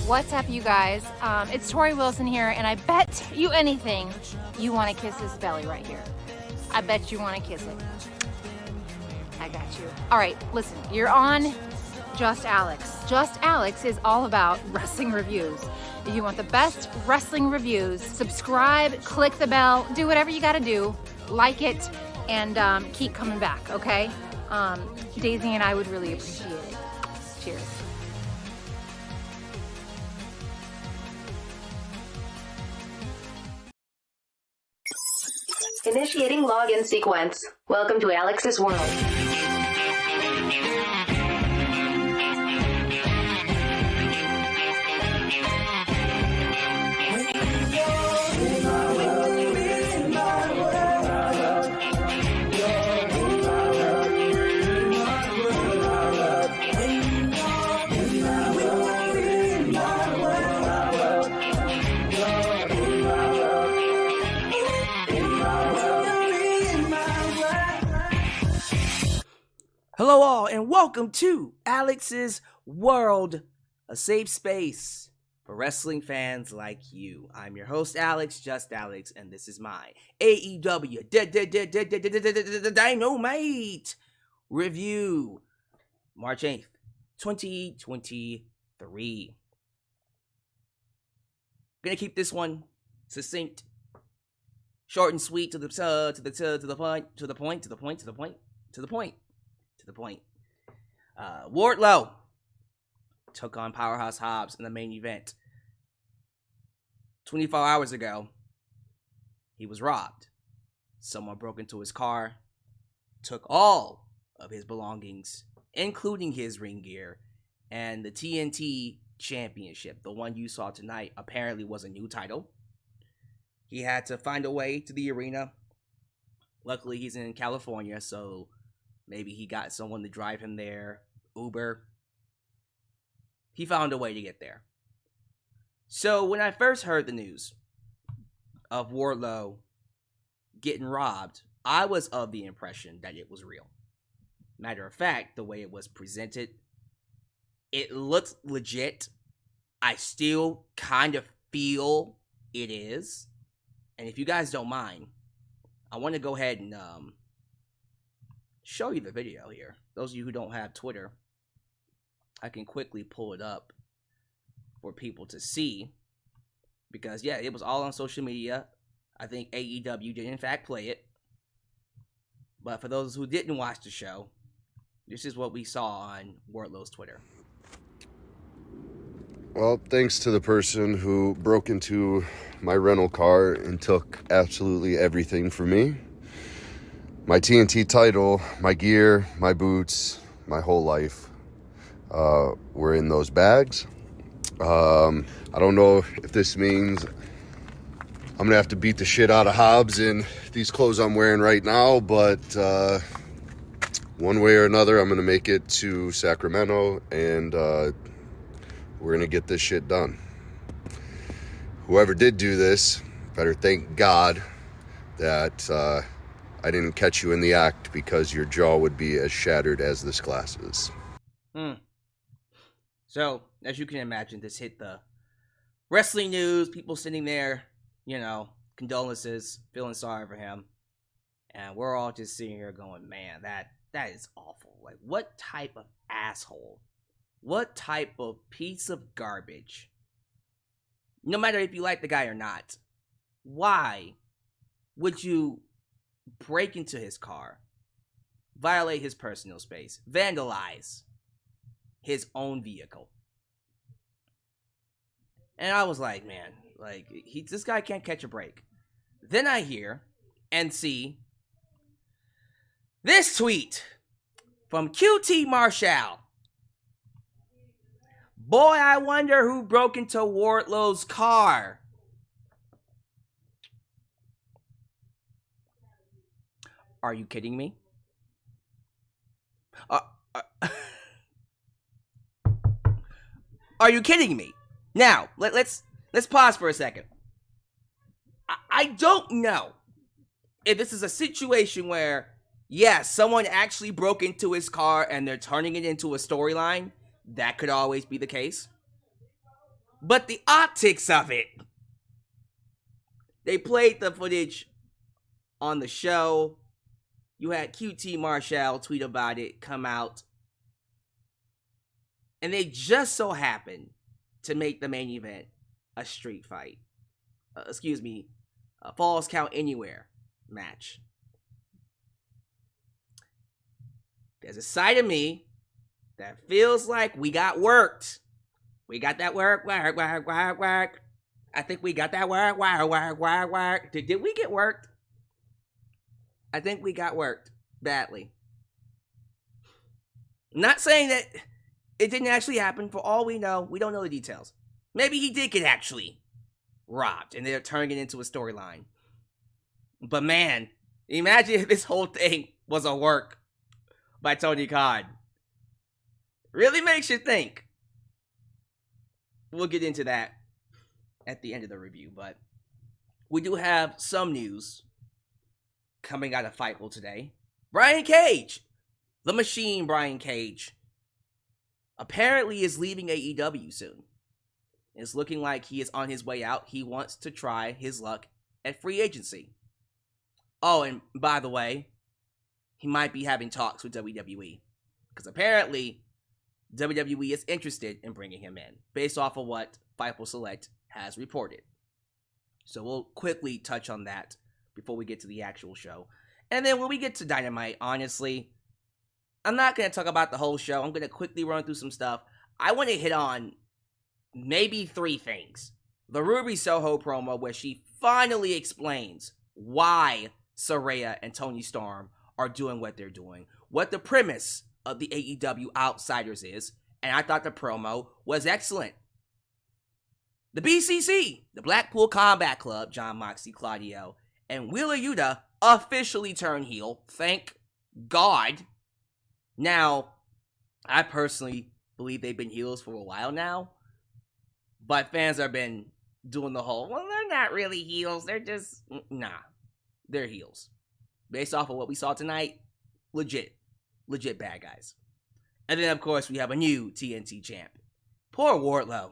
What's up, you guys? It's Tori Wilson here, and I bet you anything you want to kiss this belly right here. I bet you want to kiss it. I got you. All right, listen, you're on Just Alyx. Just Alyx is all about wrestling reviews. If you want the best wrestling reviews, subscribe, click the bell, do whatever you got to do, like it, and keep coming back, okay? Daisy and I would really appreciate it. Cheers. Initiating login sequence. Welcome to Alyx's world. Hello all, and welcome to Alyx's World, a safe space for wrestling fans like you. I'm your host, Alyx, Just Alyx, and this is my AEW Dynamite review, March 8th, 2023. Gonna keep this one succinct, short and sweet, to the point. Wardlow took on Powerhouse Hobbs in the main event. 24 hours ago, he was robbed. Someone broke into his car, took all of his belongings, including his ring gear, and the TNT championship, the one you saw tonight, apparently was a new title. He had to find a way to the arena. Luckily, he's in California, so maybe he got someone to drive him there, Uber. He found a way to get there. So when I first heard the news of Wardlow getting robbed, I was of the impression that it was real. Matter of fact, the way it was presented, it looked legit. I still kind of feel it is. And if you guys don't mind, I want to go ahead and show you the video here. Those of you who don't have Twitter, I can quickly pull it up for people to see, because yeah, it was all on social media. I think AEW did in fact play it, but for those who didn't watch the show, this is what we saw on Wardlow's Twitter. Well, thanks to the person who broke into my rental car and took absolutely everything from me. My TNT title, my gear, my boots, my whole life were in those bags. I don't know if this means I'm going to have to beat the shit out of Hobbs in these clothes I'm wearing right now, but one way or another, I'm going to make it to Sacramento, and we're going to get this shit done. Whoever did do this, better thank God that I didn't catch you in the act, because your jaw would be as shattered as this glass is. So, as you can imagine, this hit the wrestling news. People sitting there, condolences, feeling sorry for him. And we're all just sitting here going, man, that is awful. Like, what type of asshole? What type of piece of garbage? No matter if you like the guy or not, why would you break into his car, violate his personal space, vandalize his own vehicle? And I was like, man, this guy can't catch a break. Then I hear and see this tweet from QT Marshall. Boy, I wonder who broke into Wardlow's car. Are you kidding me? Are you kidding me? Now, let's pause for a second. I don't know if this is a situation where, yes, someone actually broke into his car and they're turning it into a storyline. That could always be the case. But the optics of it. They played the footage on the show. You had QT Marshall tweet about it, come out. And they just so happened to make the main event a street fight. A Falls Count Anywhere match. There's a side of me that feels like we got worked. We got that work. I think we got that work. Did we get worked? I think we got worked badly. Not saying that it didn't actually happen. For all we know, we don't know the details. Maybe he did get actually robbed and they're turning it into a storyline. But man, imagine if this whole thing was a work by Tony Khan. Really makes you think. We'll get into that at the end of the review, but we do have some news coming out of Fightful today. Brian Cage, the Machine Brian Cage, apparently is leaving AEW soon. It's looking like he is on his way out. He wants to try his luck at free agency. Oh, and by the way, he might be having talks with WWE. Because apparently, WWE is interested in bringing him in, based off of what Fightful Select has reported. So we'll quickly touch on that before we get to the actual show. And then when we get to Dynamite, honestly, I'm not going to talk about the whole show. I'm going to quickly run through some stuff. I want to hit on maybe 3 things. The Ruby Soho promo where she finally explains why Saraya and Toni Storm are doing what they're doing, what the premise of the AEW Outsiders is, and I thought the promo was excellent. The BCC, the Blackpool Combat Club, John Moxley, Claudio, and Wheeler Yuta officially turn heel. Thank God. Now, I personally believe they've been heels for a while now, but fans have been doing the whole, well, they're not really heels, they're just, nah, they're heels. Based off of what we saw tonight, legit bad guys. And then, of course, we have a new TNT champ. Poor Wardlow.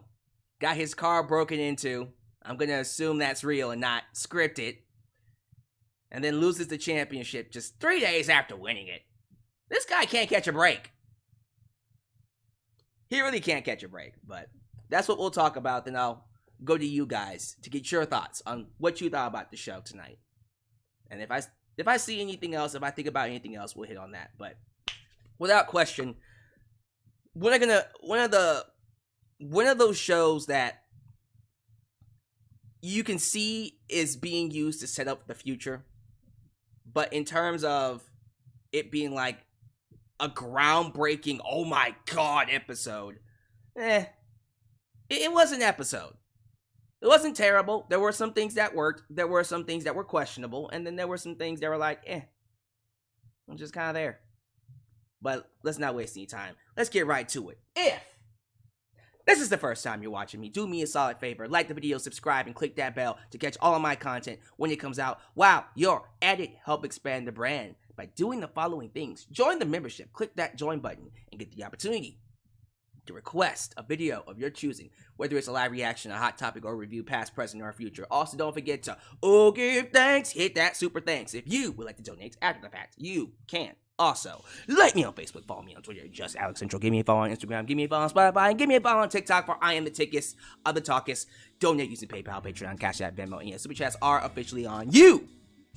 Got his car broken into. I'm going to assume that's real and not scripted. And then loses the championship just 3 days after winning it. This guy can't catch a break. He really can't catch a break. But that's what we'll talk about. Then I'll go to you guys to get your thoughts on what you thought about the show tonight. And if I see anything else, if I think about anything else, we'll hit on that. But without question, one of those shows that you can see is being used to set up the future, but in terms of it being like a groundbreaking, oh my god episode, it was an episode. It wasn't terrible. There were some things that worked. There were some things that were questionable. And then there were some things that were like, I'm just kind of there. But let's not waste any time. Let's get right to it. If this is the first time you're watching me, do me a solid favor. Like the video, subscribe, and click that bell to catch all of my content when it comes out. While you're at it, help expand the brand by doing the following things. Join the membership. Click that join button and get the opportunity to request a video of your choosing, whether it's a live reaction, a hot topic, or review, past, present, or future. Also, don't forget to give thanks, hit that super thanks. If you would like to donate after the fact, you can. Also, like me on Facebook, follow me on Twitter, just Alex Central. Give me a follow on Instagram, give me a follow on Spotify, and give me a follow on TikTok for I am the tickest of the talkest. Donate using PayPal, Patreon, Cashapp, VENMO, and Super Chats are officially on. You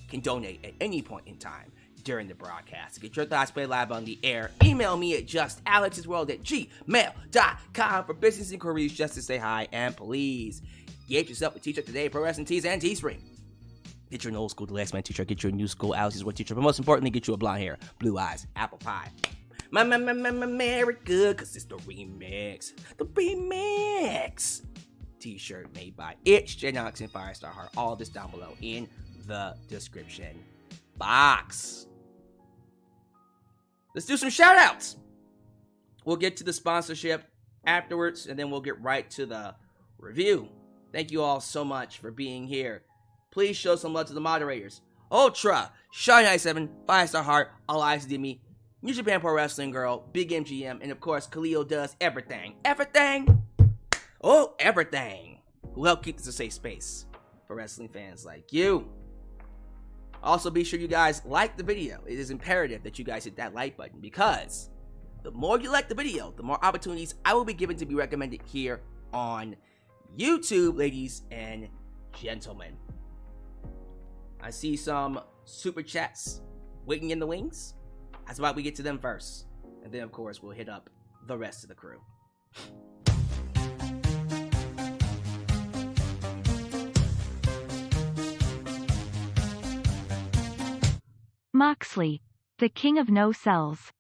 can donate at any point in time during the broadcast. To get your thoughts played live on the air, email me at justalexsworld@gmail.com for business inquiries, just to say hi, and please get yourself a t-shirt today, Pro Wrestling Tees and Teespring. Get your old school The Last Man t-shirt, get your new school Alyx World t-shirt, but most importantly, get you a blonde hair, blue eyes, apple pie. My America, cause it's the remix. The remix t-shirt made by Itch, Genox, and Firestar Heart. All this down below in the description box. Let's do some shout outs. We'll get to the sponsorship afterwards, and then we'll get right to the review. Thank you all so much for being here. Please show some love to the moderators. Ultra, Shine97, Firestar Heart, All Eyes Demi, New Japan Pro Wrestling Girl, Big MGM, and of course, Khalil does everything. Everything! oh, everything, who help keep this a safe space for wrestling fans like you. Also, be sure you guys like the video. It is imperative that you guys hit that like button, because the more you like the video, the more opportunities I will be given to be recommended here on YouTube, ladies and gentlemen. I see some super chats waiting in the wings. That's why we get to them first. And then, of course, we'll hit up the rest of the crew. Moxley, the king of no cells.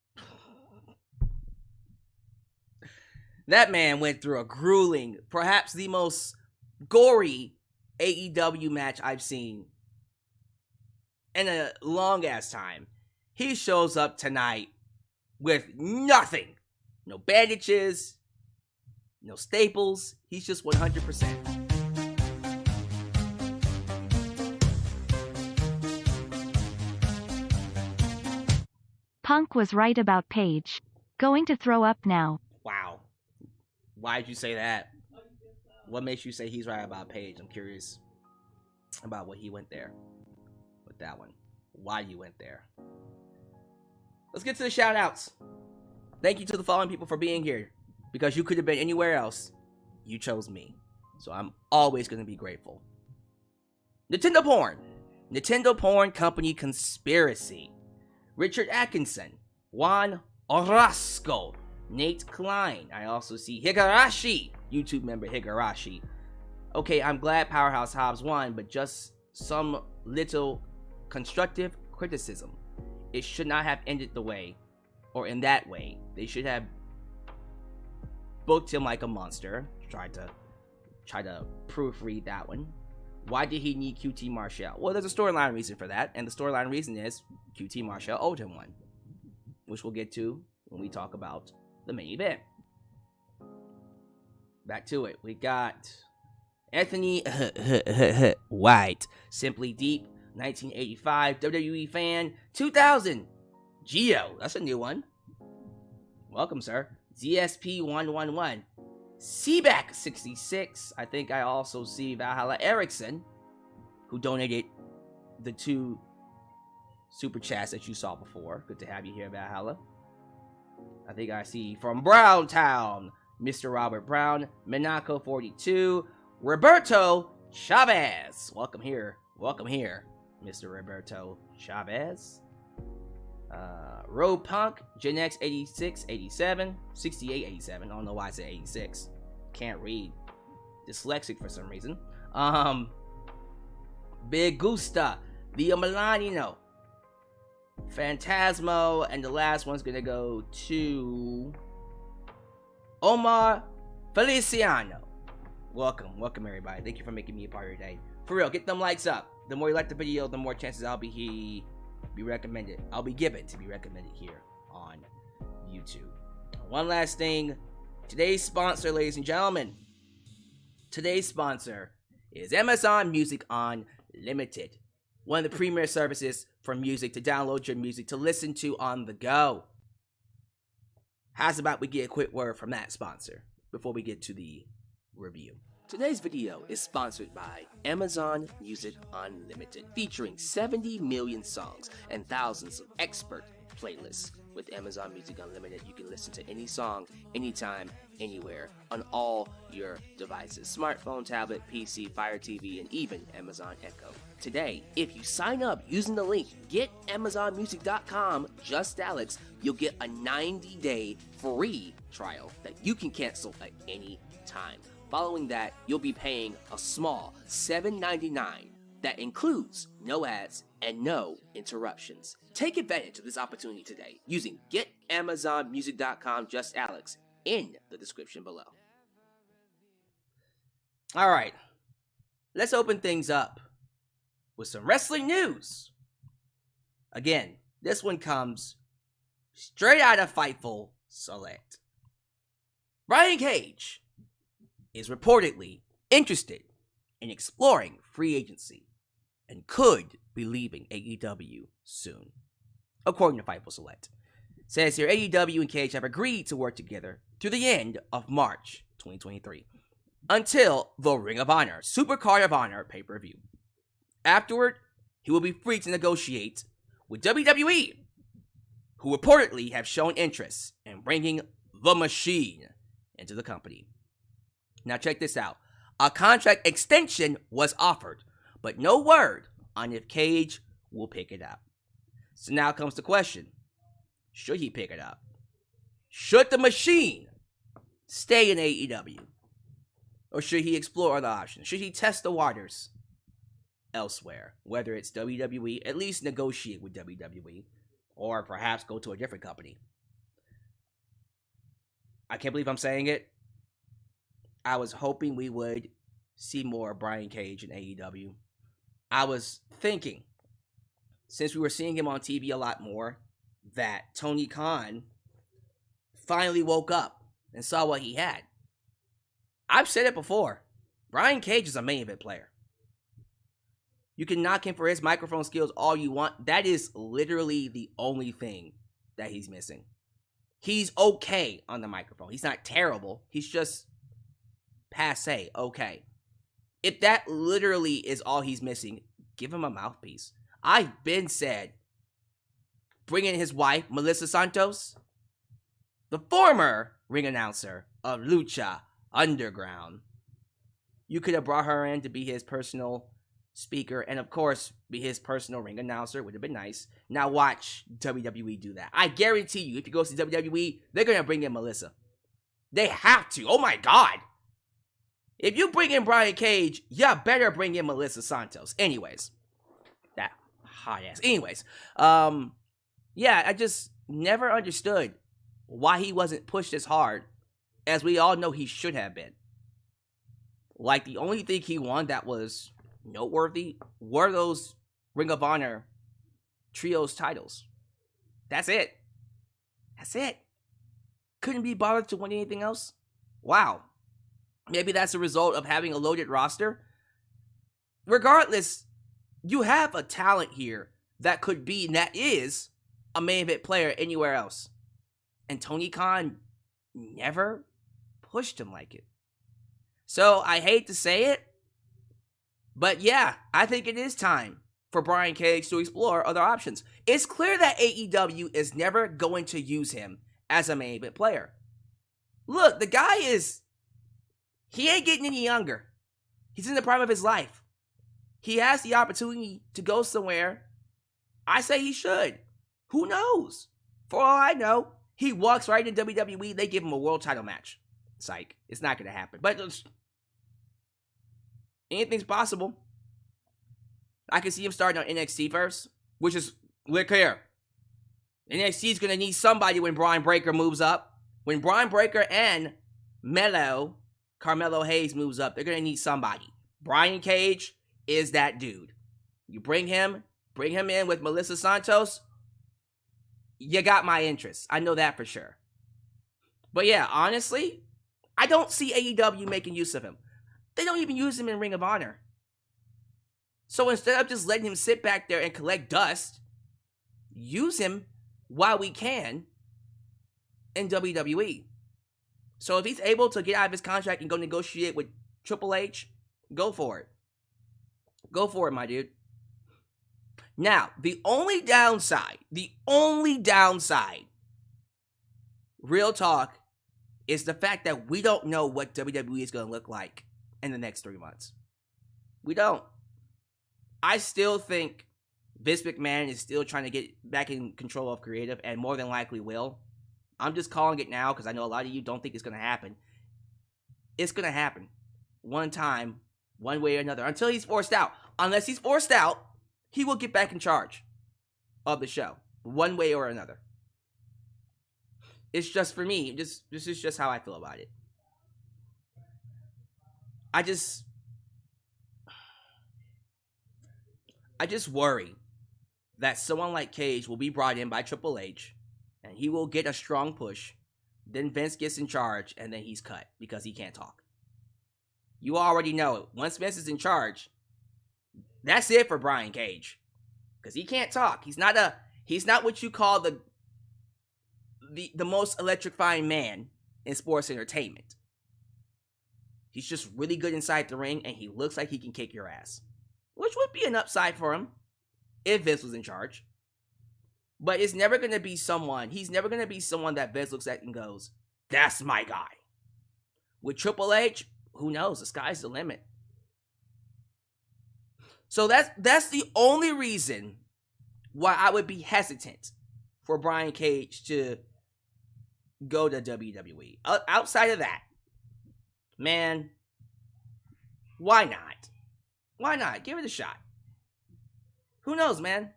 That man went through a grueling, perhaps the most gory AEW match I've seen in a long ass time. He shows up tonight with nothing. No bandages, no staples. He's just 100%. Punk was right about Paige. Going to throw up now. Wow. Why'd you say that? What makes you say he's right about Paige? I'm curious about what he went there with that one. Why you went there. Let's get to the shout outs. Thank you to the following people for being here, because you could have been anywhere else. You chose me. So I'm always going to be grateful. Nintendo Porn Company Conspiracy, Richard Atkinson, Juan Orozco, Nate Klein. I also see Higurashi, YouTube member Higurashi. Okay, I'm glad Powerhouse Hobbs won, but just some little constructive criticism. It should not have ended the way, or in that way. They should have booked him like a monster. Try to proofread that one. Why did he need QT Marshall? Well, there's a storyline reason for that, and the storyline reason is QT Marshall owed him one, which we'll get to when we talk about the main event. Back to it. We got Anthony White, Simply Deep, 1985 WWE fan, 2000 Geo. That's a new one. Welcome, sir. ZSP 111, Seaback 66. I think I also see Valhalla Erickson, who donated the 2 super chats that you saw before. Good to have you here, Valhalla. I think I see from Browntown, Mr. Robert Brown, Minako 42, Roberto Chavez. Welcome here, Mr. Roberto Chavez. Road Punk, Gen X 86, 87, 68, 87. I don't know why I said 86. Can't read. Dyslexic for some reason. Big Gusta, Via Milanino, Phantasmo, and the last one's gonna go to Omar Feliciano. Welcome everybody. Thank you for making me a part of your day. For real, get them likes up. The more you like the video, the more chances I'll be recommended. I'll be given to be recommended here on YouTube. One last thing. Today's sponsor, ladies and gentlemen. Today's sponsor is Amazon Music Unlimited. One of the premier services for music, to download your music to listen to on the go. How's about we get a quick word from that sponsor before we get to the review? Today's video is sponsored by Amazon Music Unlimited, featuring 70 million songs and thousands of expert playlists. With Amazon Music Unlimited, you can listen to any song, anytime, anywhere, on all your devices. Smartphone, tablet, PC, Fire TV, and even Amazon Echo. Today, if you sign up using the link getamazonmusic.com, just Alyx, you'll get a 90-day free trial that you can cancel at any time. Following that, you'll be paying a small $7.99 that includes no ads and no interruptions. Take advantage of this opportunity today using getamazonmusic.com, just Alyx, in the description below. All right, let's open things up with some wrestling news. Again, this one comes straight out of Fightful Select. Brian Cage is reportedly interested in exploring free agency and could be leaving AEW soon, according to Fightful Select. It says here, AEW and Cage have agreed to work together through the end of March 2023. until the Ring of Honor, Supercard of Honor pay-per-view. Afterward, he will be free to negotiate with WWE, who reportedly have shown interest in bringing the Machine into the company. Now check this out. A contract extension was offered, but no word on if Cage will pick it up. So now comes the question. Should he pick it up? Should the Machine stay in AEW? Or should he explore other options? Should he test the waters elsewhere? Whether it's WWE, at least negotiate with WWE, or perhaps go to a different company. I can't believe I'm saying it. I was hoping we would see more Brian Cage in AEW. I was thinking, since we were seeing him on TV a lot more, that Tony Khan finally woke up and saw what he had. I've said it before. Brian Cage is a main event player. You can knock him for his microphone skills all you want. That is literally the only thing that he's missing. He's okay on the microphone. He's not terrible. He's just passe, okay. If that literally is all he's missing, give him a mouthpiece. I've been said, bring in his wife, Melissa Santos, the former ring announcer of Lucha Underground. You could have brought her in to be his personal speaker, and of course, be his personal ring announcer. Would have been nice. Now watch WWE do that. I guarantee you, if you go to WWE, they're going to bring in Melissa. They have to. Oh my God. If you bring in Brian Cage, you better bring in Melissa Santos. Anyways. That hot ass. Anyways. Yeah, I just never understood why he wasn't pushed as hard as we all know he should have been. Like, the only thing he won that was noteworthy were those Ring of Honor trios titles. That's it. That's it. Couldn't be bothered to win anything else? Wow. Maybe that's a result of having a loaded roster. Regardless, you have a talent here that could be, and that is, a main event player anywhere else. And Tony Khan never pushed him like it. So, I hate to say it, but yeah, I think it is time for Brian Cage to explore other options. It's clear that AEW is never going to use him as a main event player. Look, the guy he ain't getting any younger. He's in the prime of his life. He has the opportunity to go somewhere. I say he should. Who knows? For all I know, he walks right into WWE, they give him a world title match. Psych. It's not going to happen. But anything's possible. I can see him starting on NXT first, which is, look here. NXT's going to need somebody when Braun Breaker moves up. When Braun Breaker and Carmelo Hayes moves up, they're going to need somebody. Brian Cage is that dude. You bring him in with Melissa Santos, you got my interest. I know that for sure. But yeah, honestly, I don't see AEW making use of him. They don't even use him in Ring of Honor. So instead of just letting him sit back there and collect dust, use him while we can in WWE. So if he's able to get out of his contract and go negotiate with Triple H, go for it. Go for it, my dude. Now, the only downside, real talk, is the fact that we don't know what WWE is going to look like in the next 3 months. We don't. I still think Vince McMahon is still trying to get back in control of creative, and more than likely will. I'm just calling it now because I know a lot of you don't think it's going to happen. It's going to happen. One time, one way or another, until he's forced out. Unless he's forced out, he will get back in charge of the show, one way or another. It's just, for me, this is just how I feel about it. I just worry that someone like Cage will be brought in by Triple H, and he will get a strong push, then Vince gets in charge, and then he's cut because he can't talk. You already know it. Once Vince is in charge, that's it for Brian Cage. Because he can't talk. He's not what you call the most electrifying man in sports entertainment. He's just really good inside the ring, and he looks like he can kick your ass. Which would be an upside for him if Vince was in charge. But it's never going to be someone, he's never going to be someone that Vince looks at and goes, that's my guy. With Triple H, who knows? The sky's the limit. So that's the only reason why I would be hesitant for Brian Cage to go to WWE. Outside of that, man, why not? Why not? Give it a shot. Who knows, man?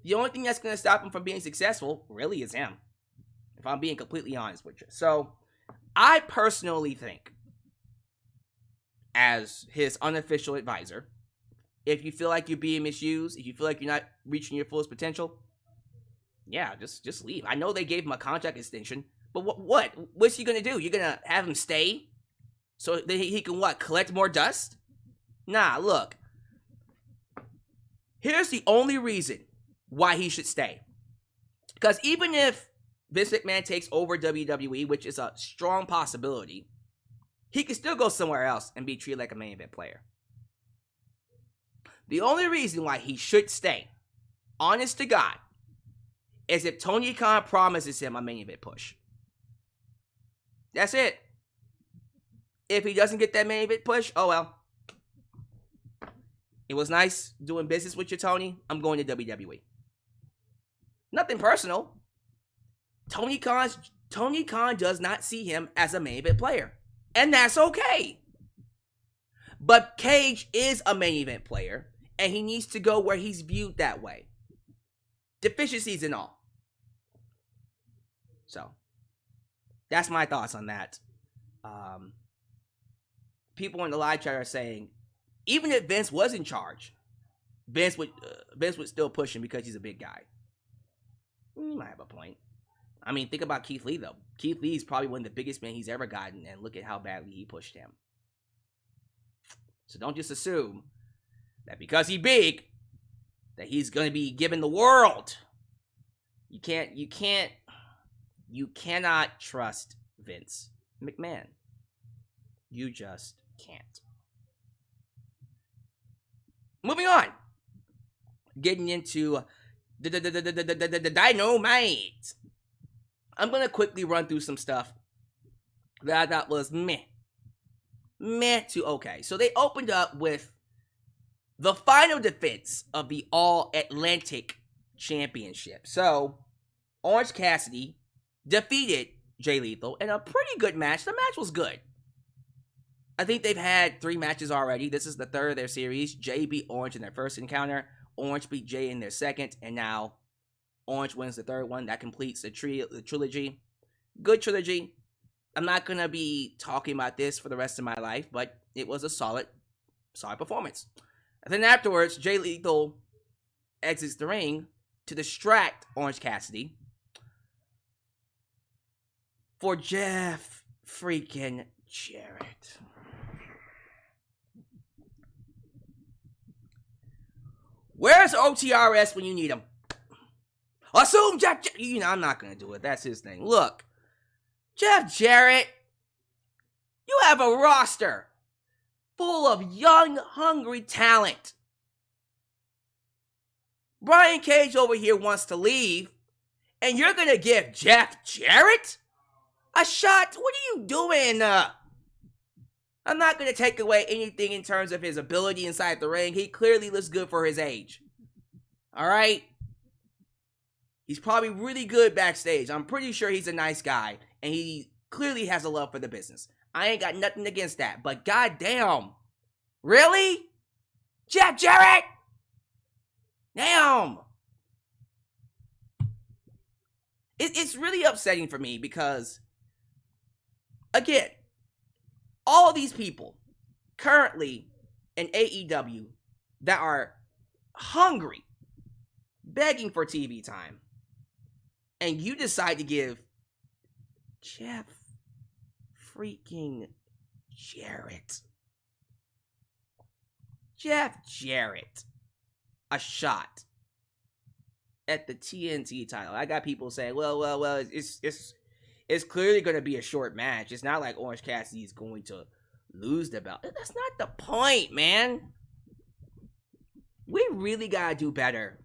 The only thing that's going to stop him from being successful really is him, if I'm being completely honest with you. So, I personally think, as his unofficial advisor, if you feel like you're being misused, if you feel like you're not reaching your fullest potential, yeah, just leave. I know they gave him a contract extension, but what's he going to do? You're going to have him stay so that he can, collect more dust? Nah, look. Here's the only reason why he should stay. Because even if Vince McMahon takes over WWE, which is a strong possibility, he can still go somewhere else and be treated like a main event player. The only reason why he should stay, honest to God, is if Tony Khan promises him a main event push. That's it. If he doesn't get that main event push, oh well. It was nice doing business with you, Tony. I'm going to WWE. Nothing personal. Tony Khan does not see him as a main event player. And that's okay. But Cage is a main event player, and he needs to go where he's viewed that way. Deficiencies and all. So, that's my thoughts on that. People in the live chat are saying, even if Vince was in charge, Vince would still push him because he's a big guy. You might have a point. I mean, think about Keith Lee, though. Keith Lee is probably one of the biggest men he's ever gotten, and look at how badly he pushed him. So don't just assume that because he's big, that he's going to be given the world. You cannot trust Vince McMahon. You just can't. Moving on. Getting into the Dynamite. I'm going to quickly run through some stuff that I thought was meh to okay. So they opened up with the final defense of the All-Atlantic Championship. So, Orange Cassidy defeated Jay Lethal in a pretty good match. The match was good. I think they've had 3 matches already. This is the third of their series. Jay beat Orange in their first encounter. Orange beat Jay in their second. And now Orange wins the third one. That completes the trilogy. Good trilogy. I'm not going to be talking about this for the rest of my life, but it was a solid performance. And then afterwards, Jay Lethal exits the ring to distract Orange Cassidy for Jeff freaking Jarrett. Where's OTRS when you need him? Assume Jeff Jarrett. You know, I'm not going to do it. That's his thing. Look, Jeff Jarrett, you have a roster full of young, hungry talent. Brian Cage over here wants to leave, and you're going to give Jeff Jarrett a shot? What are you doing? I'm not going to take away anything in terms of his ability inside the ring. He clearly looks good for his age. All right? He's probably really good backstage. I'm pretty sure he's a nice guy, and he clearly has a love for the business. I ain't got nothing against that, but goddamn. Really? Jeff Jarrett? Damn. It's really upsetting for me because, again, all these people currently in AEW that are hungry, begging for TV time, and you decide to give Jeff freaking Jarrett a shot at the TNT title. I got people saying, well, it's clearly going to be a short match. It's not like Orange Cassidy is going to lose the belt. That's not the point, man. We really gotta do better.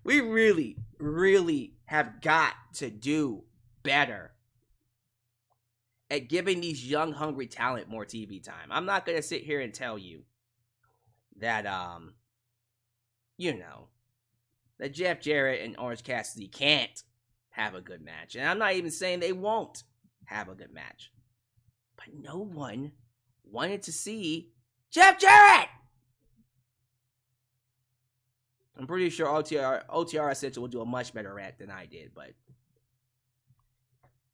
We really, really have got to do better at giving these young, hungry talent more TV time. I'm not gonna sit here and tell you that, that Jeff Jarrett and Orange Cassidy can't have a good match. And I'm not even saying they won't have a good match. But no one wanted to see Jeff Jarrett! I'm pretty sure OTR Essential will do a much better rant than I did, but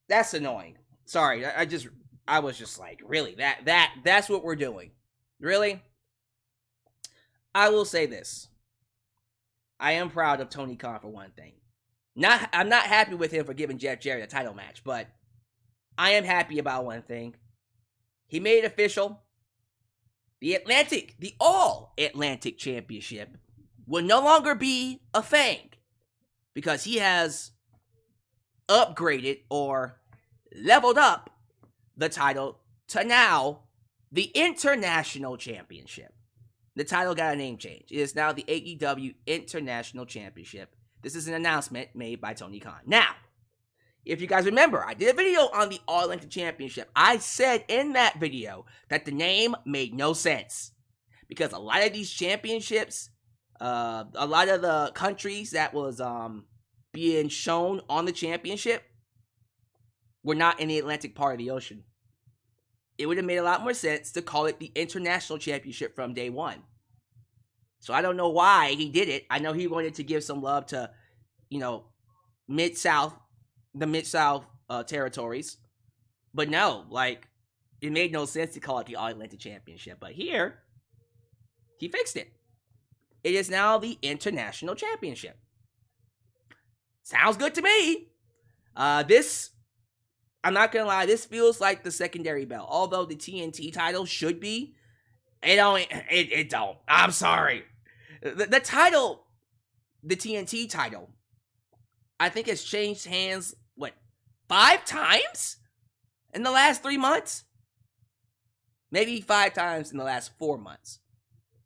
that's annoying. Sorry, I was just like, really? That's what we're doing? Really? I will say this. I am proud of Tony Khan for one thing. I'm not happy with him for giving Jeff Jarrett a title match, but I am happy about one thing. He made it official. The All Atlantic Championship will no longer be a thing because he has upgraded or leveled up the title to now the International Championship. The title got a name change. It is now the AEW International Championship. This is an announcement made by Tony Khan. Now, if you guys remember, I did a video on the All Atlantic Championship. I said in that video that the name made no sense because a lot of these championships, a lot of the countries that was being shown on the championship were not in the Atlantic part of the ocean. It would have made a lot more sense to call it the International Championship from day one. So I don't know why he did it. I know he wanted to give some love to, Mid-South, the Mid-South territories. But no, it made no sense to call it the All-Atlantic Championship. But here, he fixed it. It is now the International Championship. Sounds good to me. I'm not gonna lie, this feels like the secondary belt. Although the TNT title should be, it don't. I'm sorry. The title, the TNT title, I think has changed hands, 5 times in the last 3 months? Maybe 5 times in the last 4 months.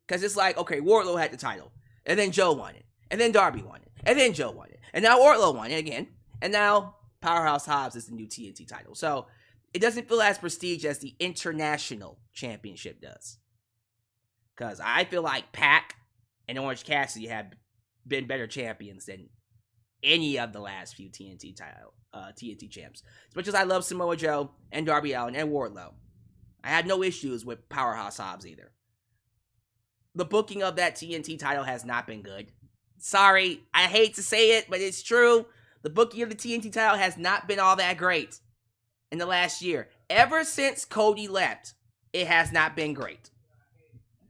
Because it's like, okay, Wardlow had the title, and then Joe won it, and then Darby won it, and then Joe won it, and now Wardlow won it again, and now Powerhouse Hobbs is the new TNT title. So it doesn't feel as prestige as the International Championship does. Because I feel like Pac and Orange Cassidy have been better champions than any of the last few TNT champs. As much as I love Samoa Joe and Darby Allin and Wardlow, I had no issues with Powerhouse Hobbs either. The booking of that TNT title has not been good. Sorry, I hate to say it, but it's true. The booking of the TNT title has not been all that great in the last year. Ever since Cody left, it has not been great.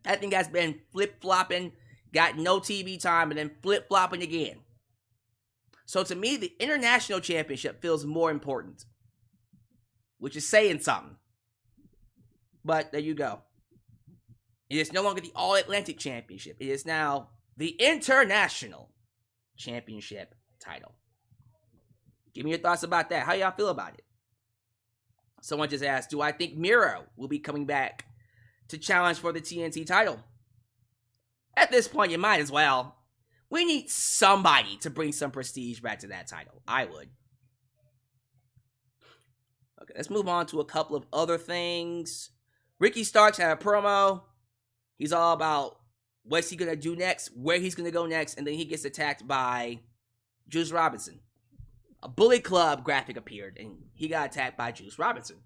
That thing has been flip-flopping, got no TV time, and then flip-flopping again. So to me, the International Championship feels more important, which is saying something. But there you go. It is no longer the All-Atlantic Championship. It is now the International Championship title. Give me your thoughts about that. How y'all feel about it? Someone just asked, do I think Miro will be coming back to challenge for the TNT title? At this point, you might as well. We need somebody to bring some prestige back to that title. I would. Okay, let's move on to a couple of other things. Ricky Starks had a promo. He's all about what's he going to do next, where he's going to go next, and then he gets attacked by Juice Robinson. A Bullet Club graphic appeared, and he got attacked by Juice Robinson.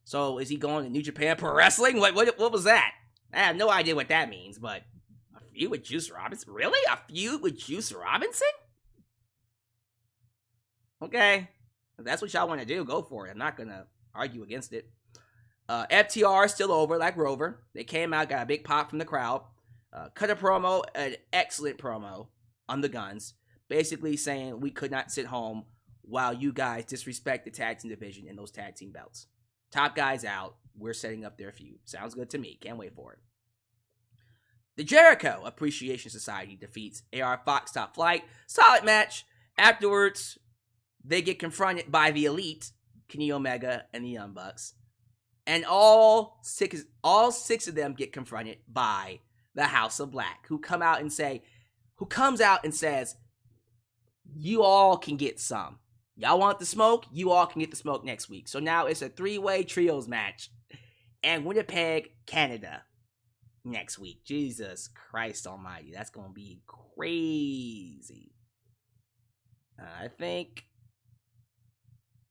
So, is he going to New Japan Pro Wrestling? What was that? I have no idea what that means, but a feud with Juice Robinson? Really? A feud with Juice Robinson? Okay. If that's what y'all want to do, go for it. I'm not going to argue against it. FTR is still over, like Rover. They came out, got a big pop from the crowd. Cut a promo, an excellent promo on the Guns. Basically saying we could not sit home while you guys disrespect the tag team division and those tag team belts. Top guys out. We're setting up their feud. Sounds good to me. Can't wait for it. The Jericho Appreciation Society defeats AR Fox Top Flight. Solid match. Afterwards, they get confronted by the Elite. Kenny Omega, and the Young Bucks. And all six of them get confronted by the House of Black, who comes out and says, you all can get some. Y'all want the smoke? You all can get the smoke next week. So now it's a 3-way trios match. And Winnipeg, Canada, next week. Jesus Christ almighty. That's going to be crazy.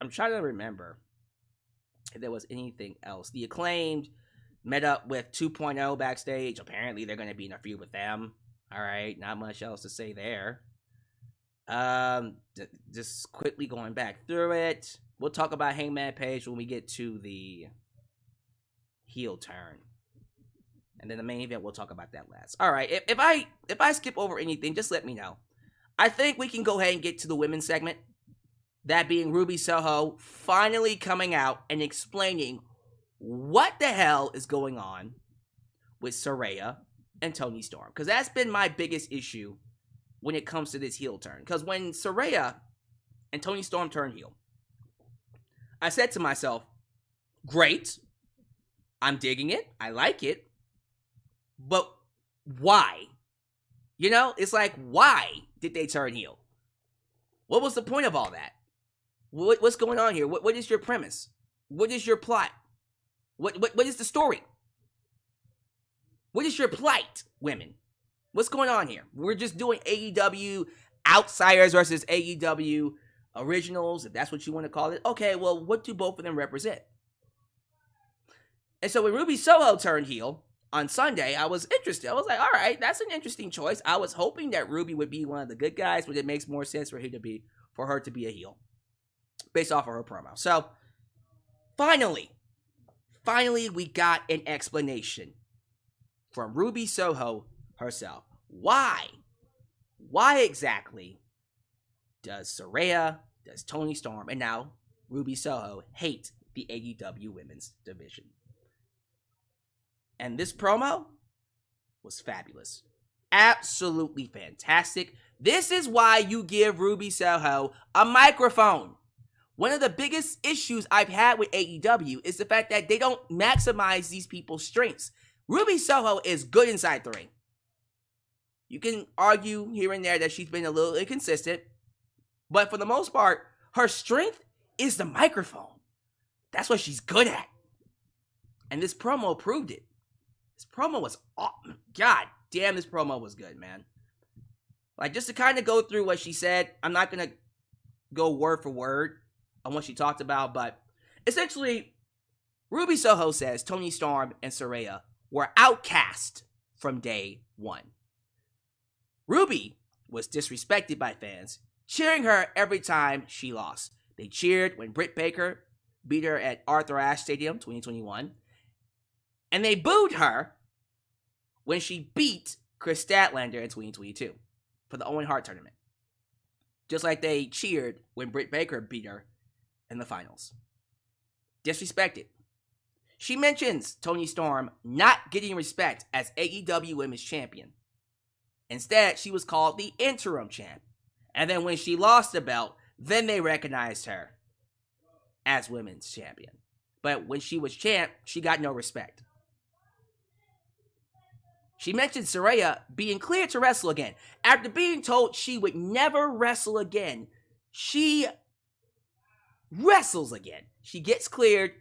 I'm trying to remember if there was anything else. The Acclaimed met up with 2.0 backstage. Apparently, they're going to be in a feud with them. All right, not much else to say there. Just quickly going back through it. We'll talk about Hangman Page when we get to the heel turn. And then the main event, we'll talk about that last. All right, if I skip over anything, just let me know. I think we can go ahead and get to the women's segment. That being Ruby Soho finally coming out and explaining what the hell is going on with Saraya and Toni Storm. Because that's been my biggest issue when it comes to this heel turn. Because when Saraya and Toni Storm turned heel, I said to myself, great, I'm digging it, I like it, but why? You know, it's like, why did they turn heel? What was the point of all that? What's going on here? What is your premise? What is your plot? What is the story? What is your plight, women? What's going on here? We're just doing AEW outsiders versus AEW originals, if that's what you want to call it. Okay, well, what do both of them represent? And so when Ruby Soho turned heel on Sunday, I was interested. I was like, all right, that's an interesting choice. I was hoping that Ruby would be one of the good guys, but it makes more sense for her to be a heel based off of her promo. So finally, we got an explanation from Ruby Soho herself. Why exactly does Saraya, does Toni Storm, and now Ruby Soho hate the AEW women's division? And this promo was fabulous. Absolutely fantastic. This is why you give Ruby Soho a microphone. One of the biggest issues I've had with AEW is the fact that they don't maximize these people's strengths. Ruby Soho is good inside the ring. You can argue here and there that she's been a little inconsistent, but for the most part, her strength is the microphone. That's what she's good at. And this promo proved it. This promo was, god damn, this promo was good, man. Like, just to kind of go through what she said, I'm not going to go word for word on what she talked about, but essentially, Ruby Soho says Toni Storm and Saraya were outcast from day one. Ruby was disrespected by fans, cheering her every time she lost. They cheered when Britt Baker beat her at Arthur Ashe Stadium 2021, and they booed her when she beat Chris Statlander in 2022 for the Owen Hart tournament. Just like they cheered when Britt Baker beat her in the finals. Disrespected. She mentions Toni Storm not getting respect as AEW Women's Champion. Instead, she was called the interim champ. And then when she lost the belt, then they recognized her as Women's Champion. But when she was champ, she got no respect. She mentioned Saraya being cleared to wrestle again. After being told she would never wrestle again, she wrestles again. She gets cleared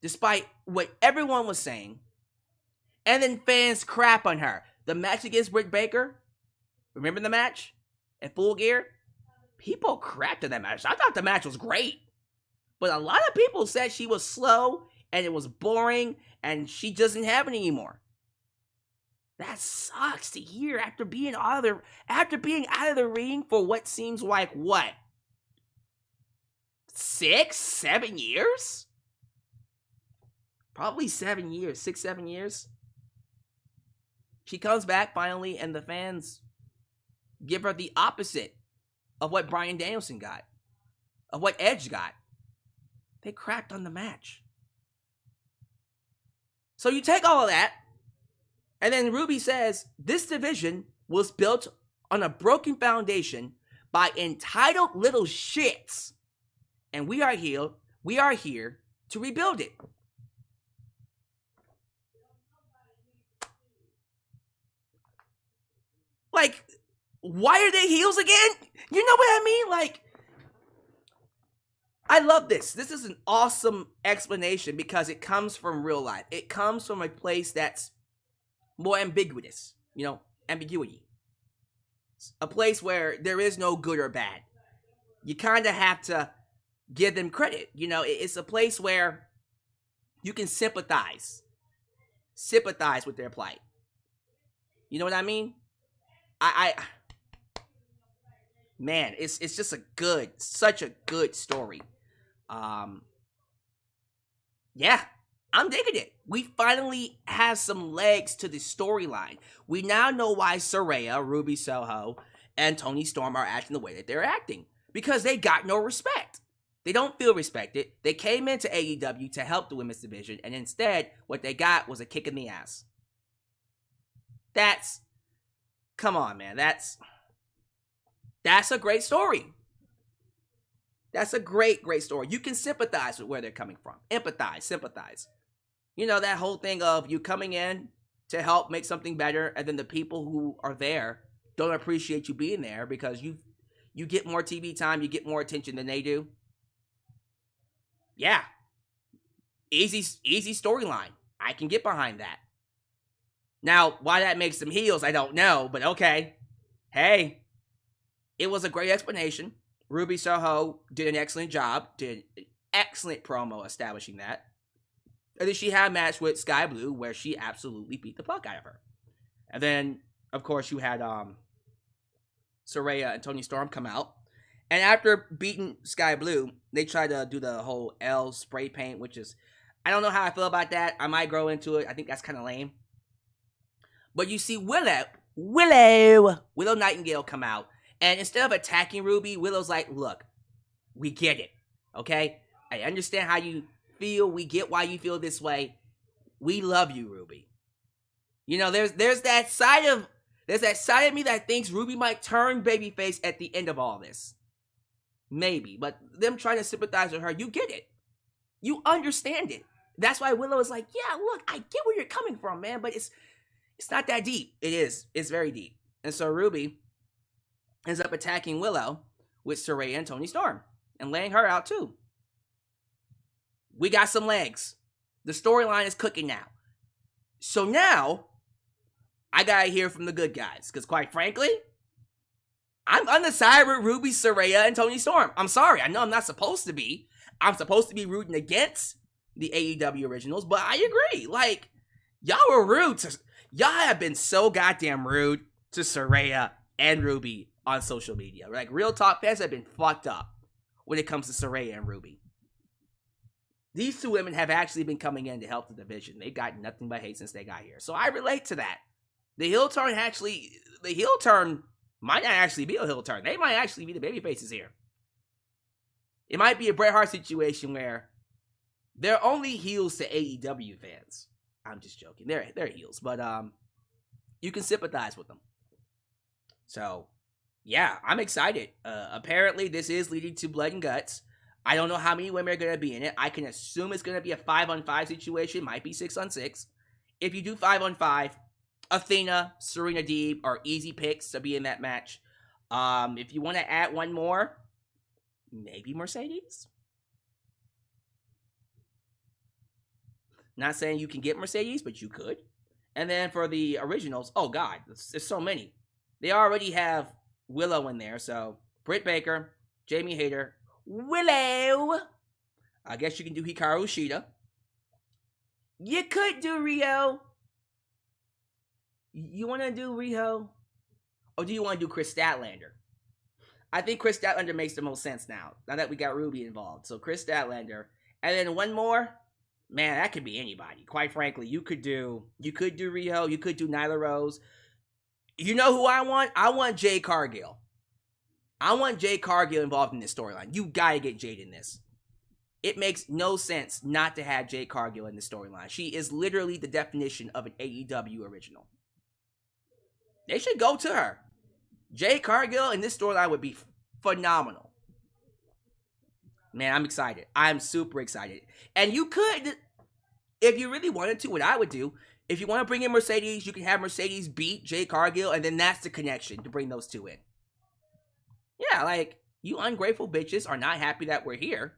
despite what everyone was saying. And then fans crap on her. The match against Britt Baker, remember the match at Full Gear? People crapped on that match. I thought the match was great. But a lot of people said she was slow and it was boring and she doesn't have it anymore. That sucks to hear after being out of the ring for what seems like 6, 7 years? Probably 7 years, 6, 7 years. She comes back finally and the fans give her the opposite of what Bryan Danielson got, of what Edge got. They cracked on the match. So you take all of that, and then Ruby says, this division was built on a broken foundation by entitled little shits. And we are here We are here to rebuild it. Like, why are they heels again? You know what I mean? Like, I love this. This is an awesome explanation because it comes from real life. It comes from a place that's more ambiguous, you know, ambiguity. A place where there is no good or bad. You kind of have to give them credit. You know, it's a place where you can sympathize with their plight. You know what I mean? Man, it's just such a good story. Yeah, I'm digging it. We finally have some legs to the storyline. We now know why Saraya, Ruby Soho, and Toni Storm are acting the way that they're acting. Because they got no respect. They don't feel respected. They came into AEW to help the women's division, and instead, what they got was a kick in the ass. Come on, man. That's a great story. That's a great story. You can sympathize with where they're coming from. Empathize, sympathize. You know, that whole thing of you coming in to help make something better, and then the people who are there don't appreciate you being there because you get more TV time, you get more attention than they do. Yeah. Easy storyline. I can get behind that. Now, why that makes them heels, I don't know, but okay. Hey, it was a great explanation. Ruby Soho did an excellent job, did an excellent promo establishing that. And then she had a match with Sky Blue where she absolutely beat the fuck out of her. And then, of course, you had Saraya and Toni Storm come out. And after beating Sky Blue, they tried to do the whole L spray paint, which is, I don't know how I feel about that. I might grow into it. I think that's kind of lame. But you see Willow Nightingale come out. And instead of attacking Ruby, Willow's like, look, we get it. Okay? I understand how you feel. We get why you feel this way. We love you, Ruby. You know, there's that side of me that thinks Ruby might turn babyface at the end of all this. Maybe. But them trying to sympathize with her, you get it. You understand it. That's why Willow is like, yeah, look, I get where you're coming from, man, but it's not that deep. It is. It's very deep. And so Ruby ends up attacking Willow with Saraya and Toni Storm and laying her out too. We got some legs. The storyline is cooking now. So now, I gotta hear from the good guys. Because quite frankly, I'm on the side with Ruby, Saraya, and Toni Storm. I'm sorry. I know I'm not supposed to be. I'm supposed to be rooting against the AEW originals. But I agree. Like, y'all were rude to... Y'all have been so goddamn rude to Saraya and Ruby on social media. Like, real talk, fans have been fucked up when it comes to Saraya and Ruby. These two women have actually been coming in to help the division. They've got nothing but hate since they got here. So I relate to that. The heel turn might not actually be a heel turn. They might actually be the baby faces here. It might be a Bret Hart situation where they're only heels to AEW fans. I'm just joking. They're heels, but you can sympathize with them. So, yeah, I'm excited. Apparently, this is leading to Blood and Guts. I don't know how many women are going to be in it. I can assume it's going to be a 5-on-5 situation. Might be 6-on-6. If you do 5-on-5, Athena, Serena Deeb are easy picks to be in that match. If you want to add one more, maybe Mercedes. Not saying you can get Mercedes, but you could. And then for the originals, oh god, there's so many. They already have Willow in there, so Britt Baker, Jamie Hayter, Willow. I guess you can do Hikaru Shida. You could do Rio. You want to do Riho? Or do you want to do Chris Statlander? I think Chris Statlander makes the most sense now that we got Ruby involved. So Chris Statlander. And then one more. Man, that could be anybody. Quite frankly, you could do Riho. You could do Nyla Rose. You know who I want? I want Jade Cargill. I want Jade Cargill involved in this storyline. You gotta get Jade in this. It makes no sense not to have Jade Cargill in this storyline. She is literally the definition of an AEW original. They should go to her. Jade Cargill in this storyline would be phenomenal. Man, I'm excited. I'm super excited. And you could, if you really wanted to, what I would do, if you want to bring in Mercedes, you can have Mercedes beat Jade Cargill, and then that's the connection to bring those two in. Yeah, like, you ungrateful bitches are not happy that we're here.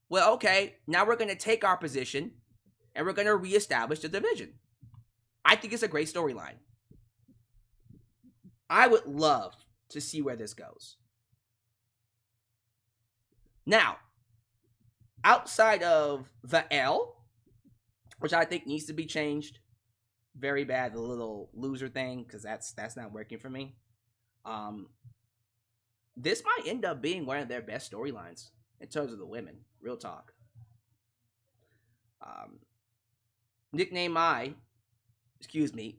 Well, okay, now we're going to take our position, and we're going to reestablish the division. I think it's a great storyline. I would love to see where this goes. Now, outside of the L, which I think needs to be changed, very bad, the little loser thing, because that's not working for me. This might end up being one of their best storylines in terms of the women. Real talk. Nickname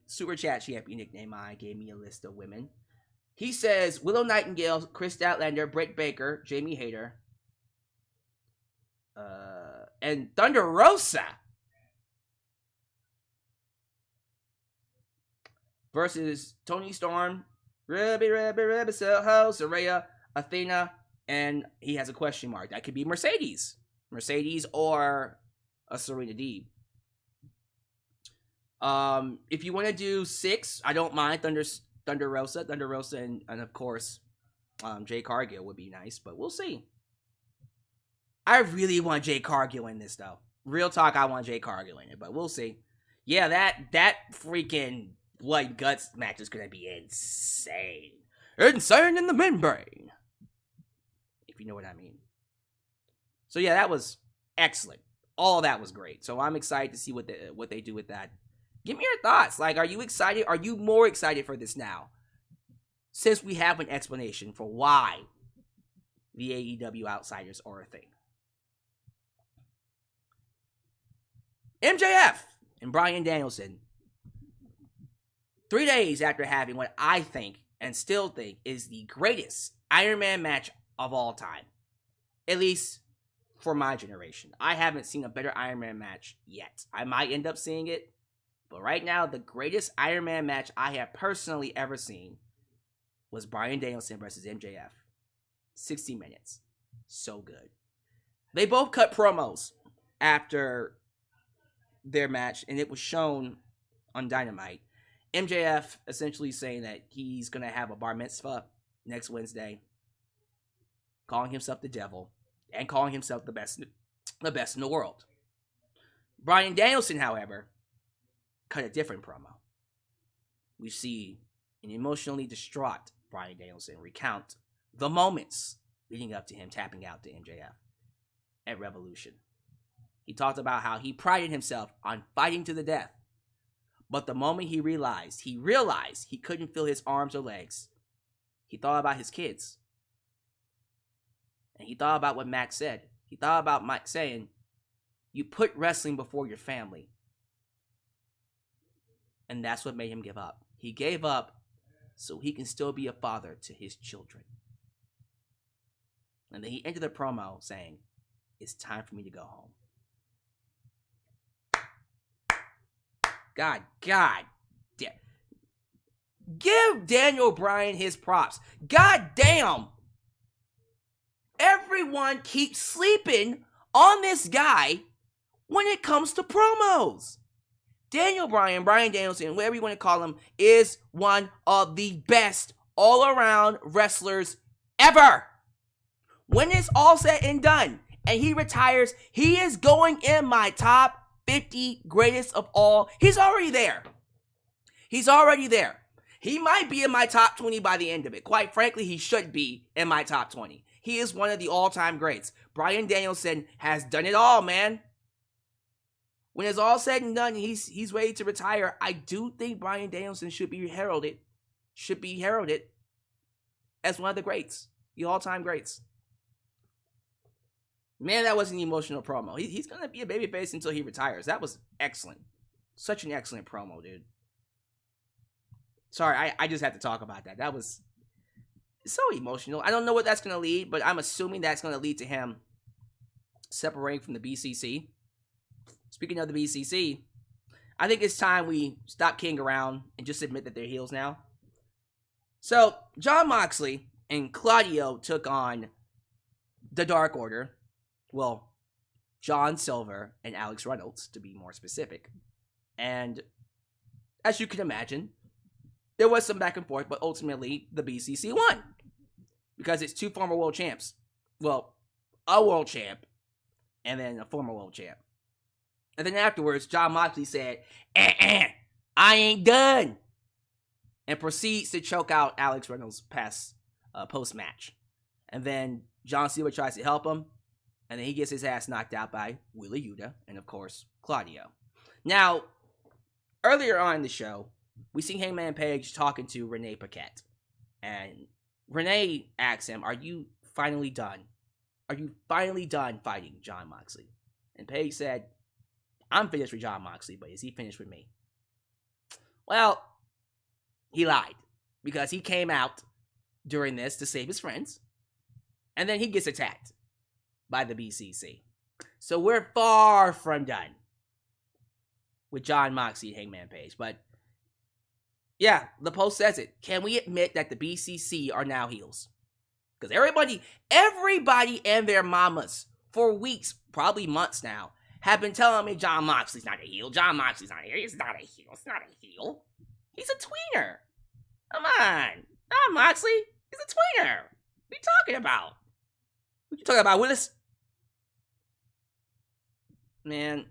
Super Chat champion Nickname I gave me a list of women. He says Willow Nightingale, Chris Statlander, Britt Baker, Jamie Hayter, and Thunder Rosa versus Toni Storm, Ruby, Soho, Saraya, Athena, and he has a question mark. That could be Mercedes or a Serena Deeb. If you want to do 6, I don't mind. Thunder Rosa, and of course, Jade Cargill would be nice, but we'll see. I really want Jade Cargill in this, though. Real talk, I want Jade Cargill in it, but we'll see. Yeah, that freaking blood and guts match is gonna be insane. Insane in the membrane, if you know what I mean. So yeah, that was excellent. All of that was great. So I'm excited to see what they do with that. Give me your thoughts. Like, are you excited? Are you more excited for this now? Since we have an explanation for why the AEW Outsiders are a thing. MJF and Bryan Danielson, 3 days after having what I think and still think is the greatest Iron Man match of all time. At least for my generation. I haven't seen a better Iron Man match yet. I might end up seeing it. But right now, the greatest Iron Man match I have personally ever seen was Bryan Danielson versus MJF. 60 minutes. So good. They both cut promos after their match, and it was shown on Dynamite. MJF essentially saying that he's going to have a bar mitzvah next Wednesday, calling himself the devil, and calling himself the best in the world. Bryan Danielson, however, cut a different promo. We see an emotionally distraught Bryan Danielson recount the moments leading up to him tapping out to MJF at Revolution. He talked about how he prided himself on fighting to the death. But the moment he realized he couldn't feel his arms or legs, he thought about his kids. And he thought about what Max said. He thought about Mike saying, you put wrestling before your family. And that's what made him give up. He gave up so he can still be a father to his children. And then he ended the promo saying, it's time for me to go home. God damn. Give Daniel Bryan his props. God damn. Everyone keeps sleeping on this guy when it comes to promos. Daniel Bryan, Bryan Danielson, whatever you want to call him, is one of the best all-around wrestlers ever. When it's all said and done and he retires, he is going in my top 50 greatest of all. He's already there. He might be in my top 20 by the end of it. Quite frankly, he should be in my top 20. He is one of the all-time greats. Bryan Danielson has done it all, man. When it's all said and done, he's ready to retire. I do think Bryan Danielson should be heralded as one of the greats, the all-time greats. Man, that was an emotional promo. He's going to be a babyface until he retires. That was excellent. Such an excellent promo, dude. Sorry, I just had to talk about that. That was so emotional. I don't know what that's going to lead, but I'm assuming that's going to lead to him separating from the BCC. Speaking of the BCC, I think it's time we stop kidding around and just admit that they're heels now. So, Jon Moxley and Claudio took on the Dark Order Well, John Silver and Alex Reynolds, to be more specific. And as you can imagine, there was some back and forth, but ultimately the BCC won. Because it's two former world champs. Well, a world champ, and then a former world champ. And then afterwards, Jon Moxley said, I ain't done. And proceeds to choke out Alex Reynolds post-match. And then John Silver tries to help him. And then he gets his ass knocked out by Wheeler Yuta and, of course, Claudio. Now, earlier on in the show, we see Hangman Page talking to Renee Paquette. And Renee asks him, are you finally done? Are you finally done fighting Jon Moxley? And Page said, I'm finished with Jon Moxley, but is he finished with me? Well, he lied. Because he came out during this to save his friends. And then he gets attacked by the BCC. So we're far from done with Jon Moxley and Hangman Page. But yeah, the post says it. Can we admit that the BCC are now heels? Because everybody and their mamas for weeks, probably months now, have been telling me Jon Moxley's not a heel. Jon Moxley's not a heel. He's not a heel. It's not a heel. He's a tweener. Come on. Jon Moxley, he's a tweener. What are you talking about? What you talking about, Willis? Man,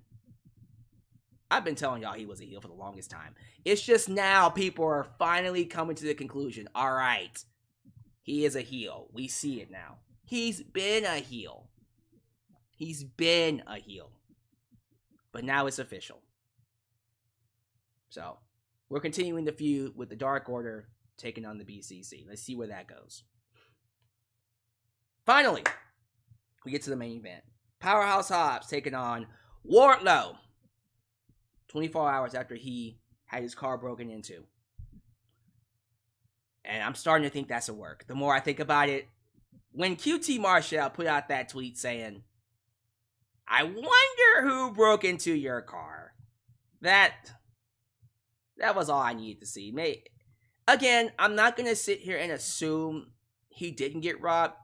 I've been telling y'all he was a heel for the longest time. It's just now people are finally coming to the conclusion. All right, he is a heel. We see it now. He's been a heel. He's been a heel. But now it's official. So, we're continuing the feud with the Dark Order taking on the BCC. Let's see where that goes. Finally, we get to the main event. Powerhouse Hobbs taking on Wardlow. 24 hours after he had his car broken into. And I'm starting to think that's a work. The more I think about it, when QT Marshall put out that tweet saying, I wonder who broke into your car. That was all I needed to see. Again, I'm not going to sit here and assume he didn't get robbed.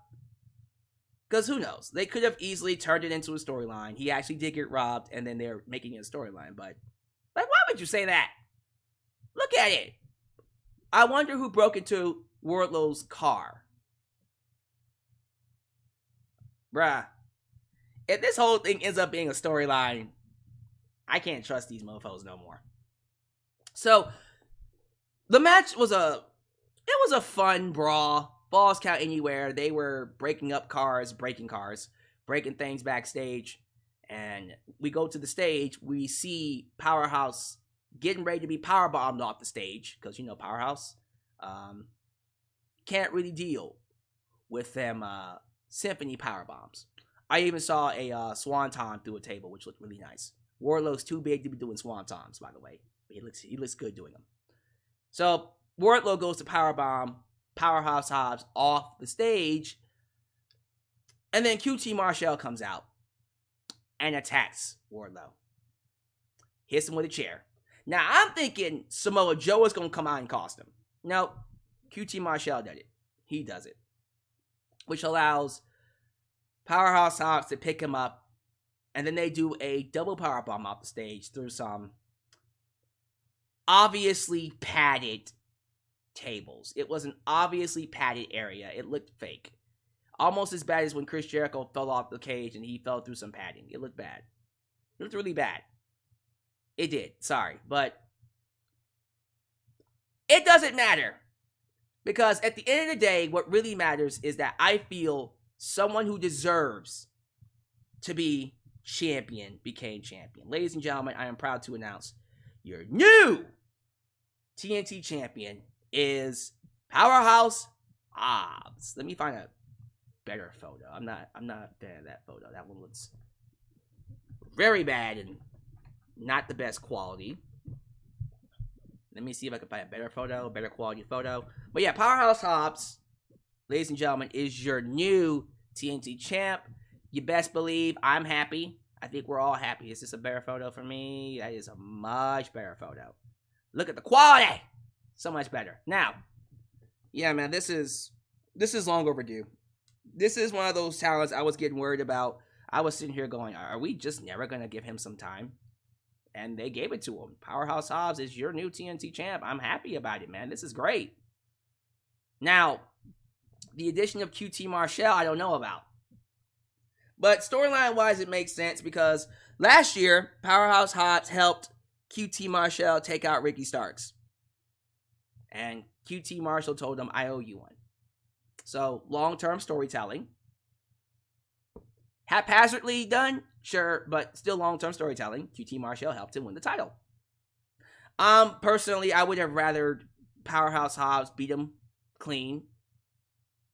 Because who knows? They could have easily turned it into a storyline. He actually did get robbed, and then they're making it a storyline. But, why would you say that? Look at it. I wonder who broke into Wardlow's car. Bruh. If this whole thing ends up being a storyline, I can't trust these mofos no more. So, the match was a fun brawl. Balls count anywhere. They were breaking up cars, breaking things backstage. And we go to the stage. We see Powerhouse getting ready to be powerbombed off the stage. Because, Powerhouse can't really deal with them symphony powerbombs. I even saw a swanton through a table, which looked really nice. Wardlow's too big to be doing swantons, by the way. But he looks good doing them. So, Wardlow goes to powerbomb Powerhouse Hobbs off the stage. And then QT Marshall comes out and attacks Wardlow. Hits him with a chair. Now, I'm thinking Samoa Joe is going to come out and cost him. No, QT Marshall did it. He does it. Which allows Powerhouse Hobbs to pick him up. And then they do a double powerbomb off the stage through some obviously padded tables. It was an obviously padded area. It looked fake. Almost as bad as when Chris Jericho fell off the cage and he fell through some padding. It looked bad. It looked really bad. It did. Sorry. But it doesn't matter. Because at the end of the day, what really matters is that I feel someone who deserves to be champion became champion. Ladies and gentlemen, I am proud to announce your new TNT champion is Powerhouse Hobbs. Let me find a better photo. I'm not a fan of that photo. That one looks very bad and not the best quality. Let me see if I can find a better photo, better quality photo. But yeah, Powerhouse Hobbs, ladies and gentlemen, is your new TNT champ. You best believe I'm happy. I think we're all happy. Is this a better photo for me? That is a much better photo. Look at the quality. So much better. Now, yeah, man, this is long overdue. This is one of those talents I was getting worried about. I was sitting here going, are we just never going to give him some time? And they gave it to him. Powerhouse Hobbs is your new TNT champ. I'm happy about it, man. This is great. Now, the addition of QT Marshall, I don't know about. But storyline-wise, it makes sense because last year, Powerhouse Hobbs helped QT Marshall take out Ricky Starks. And QT Marshall told him, I owe you one. So, long-term storytelling. Haphazardly done, sure, but still long-term storytelling. QT Marshall helped him win the title. Personally, I would have rather Powerhouse Hobbs beat him clean.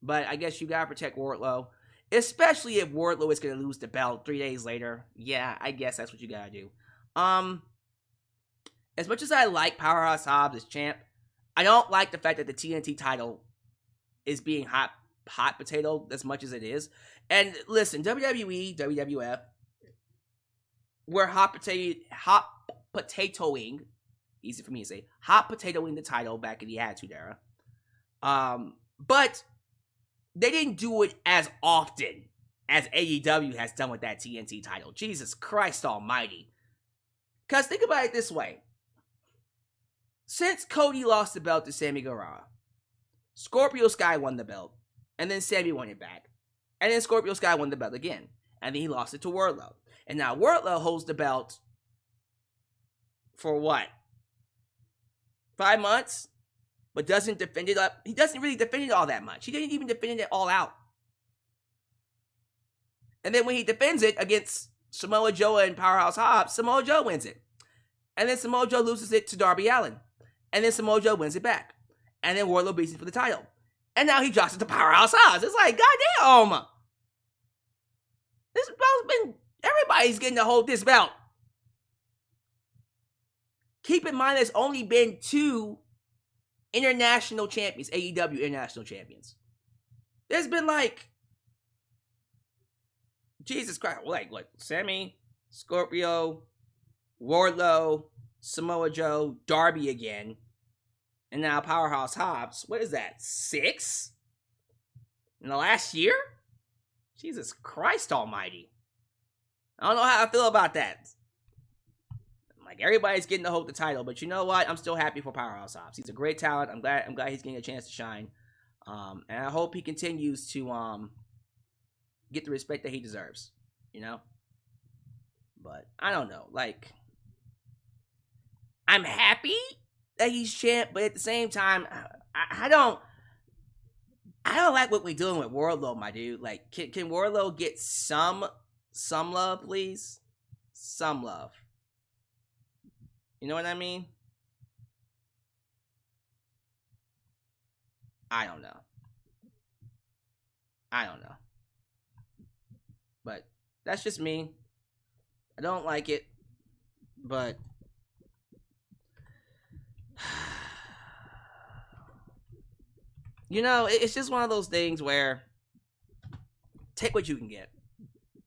But I guess you gotta protect Wardlow. Especially if Wardlow is gonna lose the belt 3 days later. Yeah, I guess that's what you gotta do. As much as I like Powerhouse Hobbs as champ, I don't like the fact that the TNT title is being hot potato as much as it is. And listen, WWE, WWF, we're hot potatoing, easy for me to say, hot potatoing the title back in the Attitude Era. But they didn't do it as often as AEW has done with that TNT title. Jesus Christ almighty. Because think about it this way. Since Cody lost the belt to Sammy Guevara, Scorpio Sky won the belt, and then Sammy won it back. And then Scorpio Sky won the belt again, and then he lost it to Wardlow. And now Wardlow holds the belt for what? 5 months? But doesn't defend it up. He doesn't really defend it all that much. He didn't even defend it all out. And then when he defends it against Samoa Joe and Powerhouse Hobbs, Samoa Joe wins it. And then Samoa Joe loses it to Darby Allin. And then Samoa Joe wins it back. And then Wardlow beats him for the title. And now he drops it to Powerhouse Hobbs. It's like, goddamn! This belt's been... Everybody's getting to hold this belt. Keep in mind there's only been 2 international champions, AEW international champions. There's been like... Jesus Christ. Like Sammy, Scorpio, Wardlow, Samoa Joe, Darby again, and now Powerhouse Hobbs. What is that? 6? In the last year? Jesus Christ almighty. I don't know how I feel about that. Like, everybody's getting to hold the title, but you know what? I'm still happy for Powerhouse Hobbs. He's a great talent. I'm glad he's getting a chance to shine. And I hope he continues to get the respect that he deserves. You know? But I don't know. Like, I'm happy that he's champ, but at the same time, I don't like what we're doing with Wardlow, my dude. Like, can Wardlow get some love, please? Some love. You know what I mean? I don't know. But that's just me. I don't like it, but you know, it's just one of those things where take what you can get.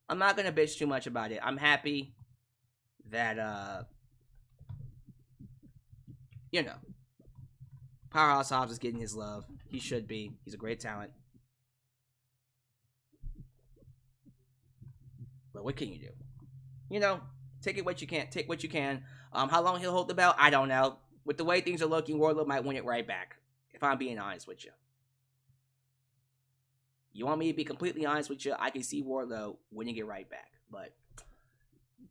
I'm not gonna bitch too much about it. I'm happy that you know, Powerhouse Hobbs is getting his love. He should be. He's a great talent. But what can you do? You know, take it what you can. Take what you can. How long he'll hold the belt, I don't know. With the way things are looking, Wardlow might win it right back. If I'm being honest with you. You want me to be completely honest with you, I can see Wardlow winning it right back. But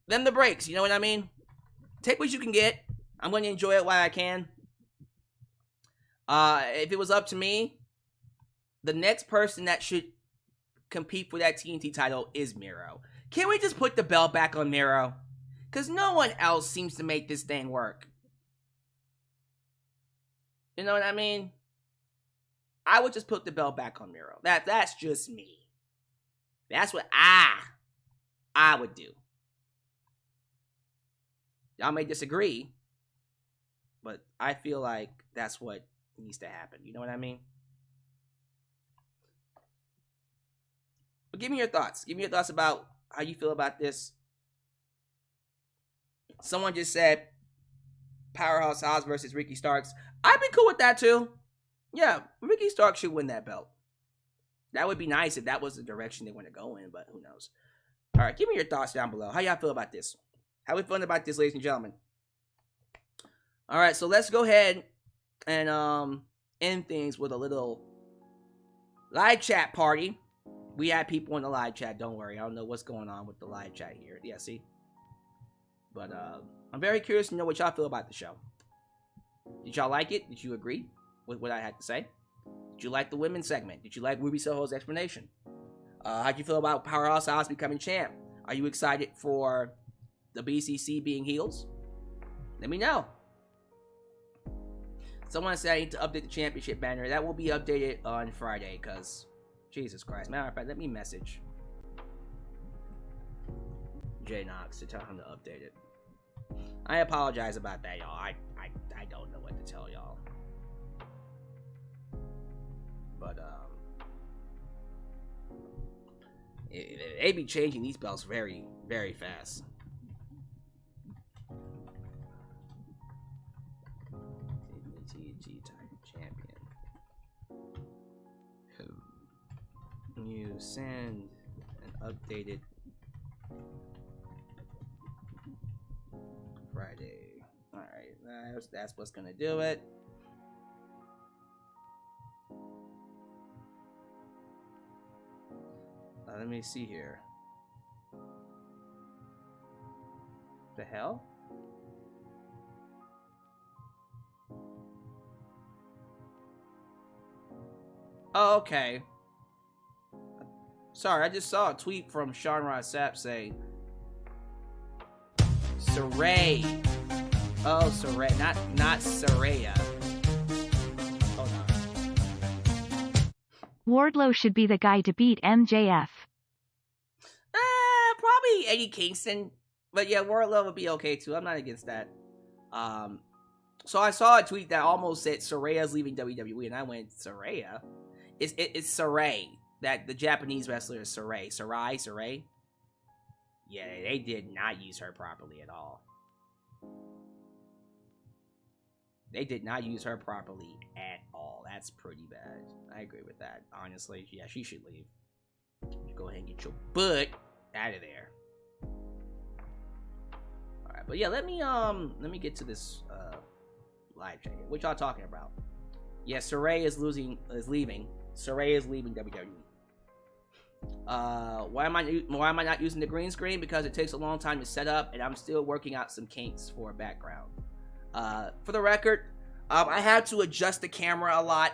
them the breaks, you know what I mean? Take what you can get. I'm going to enjoy it while I can. If it was up to me, the next person that should compete for that TNT title is Miro. Can we just put the belt back on Miro? Because no one else seems to make this thing work. You know what I mean? I would just put the belt back on Miro. That's just me. That's what I would do. Y'all may disagree, but I feel like that's what needs to happen. You know what I mean? But give me your thoughts. Give me your thoughts about how you feel about this. Someone just said Powerhouse Hobbs versus Ricky Starks. I'd be cool with that too. Yeah, Ricky Starks should win that belt. That would be nice if that was the direction they want to go in, but who knows? All right, give me your thoughts down below. How y'all feel about this? How we feeling about this, ladies and gentlemen? All right, so let's go ahead and end things with a little live chat party. We had people in the live chat. Don't worry, I don't know what's going on with the live chat here. Yeah, see. But I'm very curious to know what y'all feel about the show. Did y'all like it? Did you agree with what I had to say? Did you like the women's segment? Did you like Ruby Soho's explanation? How'd you feel about Powerhouse Hobbs becoming champ? Are you excited for the BCC being heels? Let me know. Someone said I need to update the championship banner. That will be updated on Friday, because Jesus Christ. Matter of fact, let me message Jay Knox to tell him to update it. I apologize about that, y'all. I don't know what to tell y'all. But they be changing these belts very, very fast. TNT title champion. You send an updated Friday. Alright, that's what's gonna do it. Let me see here. The hell? Oh, okay. Sorry, I just saw a tweet from Sean Ross Sapp saying Saray. Oh, Saray, not Saraya. Hold on. Wardlow should be the guy to beat MJF. Probably Eddie Kingston, but yeah, Wardlow would be okay too. I'm not against that. So I saw a tweet that almost said Saraya's leaving WWE, and I went, Saraya? It's Saray. That the Japanese wrestler is Saray. Saray? Yeah, they did not use her properly at all. They did not use her properly at all. That's pretty bad. I agree with that. Honestly, yeah, she should leave. You go ahead and get your butt out of there. Alright, but yeah, let me get to this live chat here. What y'all talking about? Yeah, Saray is leaving. Saray is leaving WWE. Why am I not using the green screen? Because it takes a long time to set up, and I'm still working out some kinks for a background. For the record, I have to adjust the camera a lot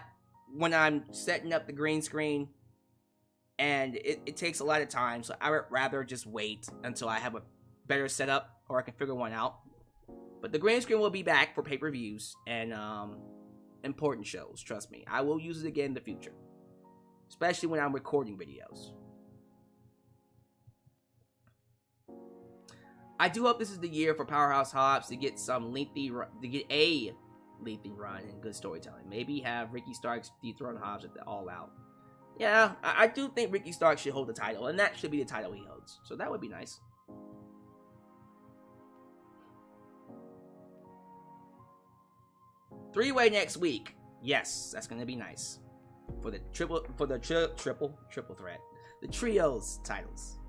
when I'm setting up the green screen, and it takes a lot of time, so I would rather just wait until I have a better setup, or I can figure one out. But the green screen will be back for pay-per-views and important shows, trust me. I will use it again in the future, especially when I'm recording videos. I do hope this is the year for Powerhouse Hobbs to get a lengthy run and good storytelling. Maybe have Ricky Starks dethrone Hobbs at the All Out. Yeah, I do think Ricky Starks should hold the title, and that should be the title he holds. So that would be nice. Three-way next week. Yes, that's gonna be nice. For the triple threat. The trios titles.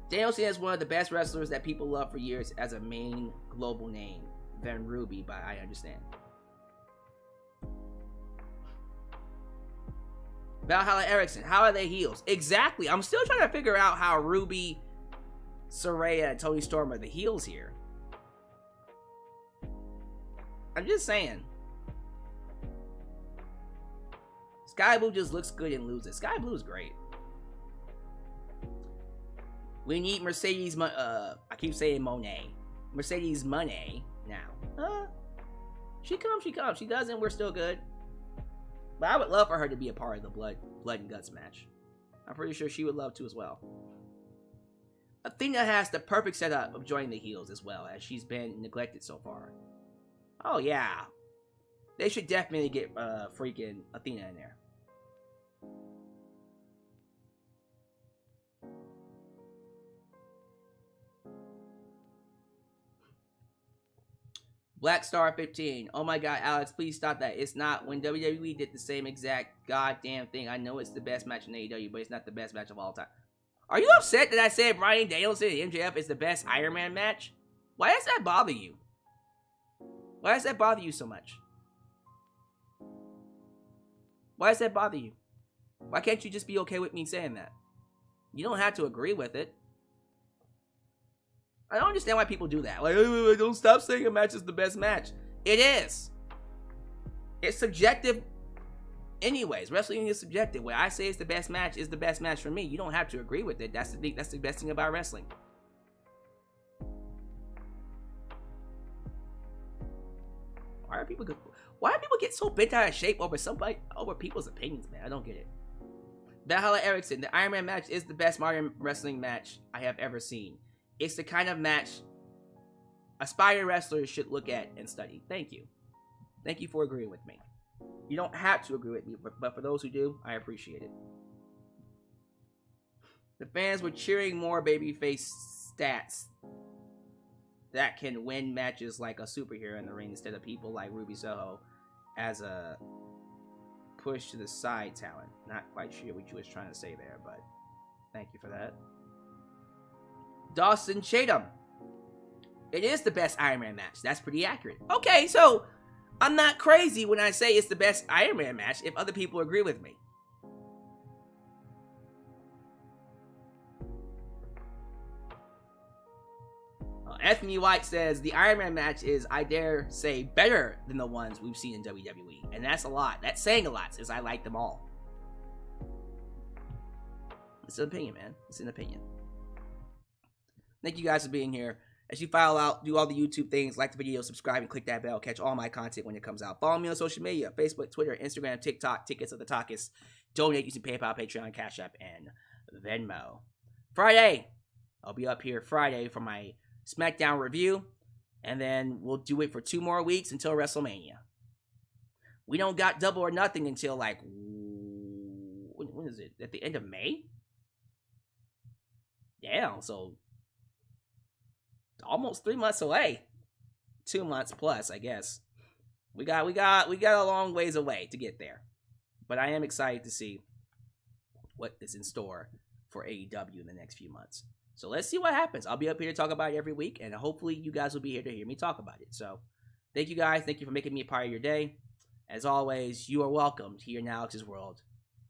Danielson is one of the best wrestlers that people love for years as a main global name. Van Ruby, but I understand. Valhalla Erickson, how are they heels? Exactly. I'm still trying to figure out how Ruby, Saraya, and Toni Storm are the heels here. I'm just saying. Sky Blue just looks good and loses. Sky Blue is great. We need Mercedes, I keep saying Monet. Mercedes Monet now. She comes. She doesn't, we're still good. But I would love for her to be a part of the Blood and Guts match. I'm pretty sure she would love to as well. Athena has the perfect setup of joining the heels as well, as she's been neglected so far. Oh yeah. They should definitely get freaking Athena in there. Black Star 15. Oh my god, Alex, please stop that. It's not. When WWE did the same exact goddamn thing, I know it's the best match in AEW, but it's not the best match of all time. Are you upset that I said Bryan Danielson and MJF is the best Iron Man match? Why does that bother you? Why does that bother you so much? Why does that bother you? Why can't you just be okay with me saying that? You don't have to agree with it. I don't understand why people do that. Like, don't stop saying a match is the best match. It is. It's subjective anyways. Wrestling is subjective. When I say it's the best match, is the best match for me. You don't have to agree with it. That's the best thing about wrestling. Why do people get so bent out of shape over people's opinions, man? I don't get it. Valhalla Erickson, the Iron Man match is the best modern wrestling match I have ever seen. It's the kind of match aspiring wrestlers should look at and study. Thank you. Thank you for agreeing with me. You don't have to agree with me, but for those who do, I appreciate it. The fans were cheering more babyface stats that can win matches like a superhero in the ring instead of people like Ruby Soho as a push to the side talent. Not quite sure what you was trying to say there, but thank you for that. Dawson Chatham. It is the best Iron Man match. That's pretty accurate. Okay, so I'm not crazy when I say it's the best Iron Man match if other people agree with me. Anthony White says the Iron Man match is, I dare say, better than the ones we've seen in WWE. And that's a lot. That's saying a lot, since I like them all. It's an opinion, man. It's an opinion. Thank you guys for being here. As you file out, do all the YouTube things, like the video, subscribe, and click that bell. Catch all my content when it comes out. Follow me on social media, Facebook, Twitter, Instagram, TikTok, Tickets of the Talkist. Donate using PayPal, Patreon, Cashapp, and Venmo. Friday. I'll be up here Friday for my SmackDown review. And then we'll do it for 2 more weeks until WrestleMania. We don't got Double or Nothing until like, when is it? At the end of May? Yeah, so almost 3 months away. 2 months plus, I guess. We got a long ways away to get there. But I am excited to see what is in store for AEW in the next few months. So let's see what happens. I'll be up here to talk about it every week, and hopefully you guys will be here to hear me talk about it. So thank you guys. Thank you for making me a part of your day. As always, you are welcome here in Alex's World,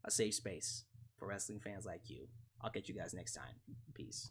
a safe space for wrestling fans like you. I'll catch you guys next time. Peace.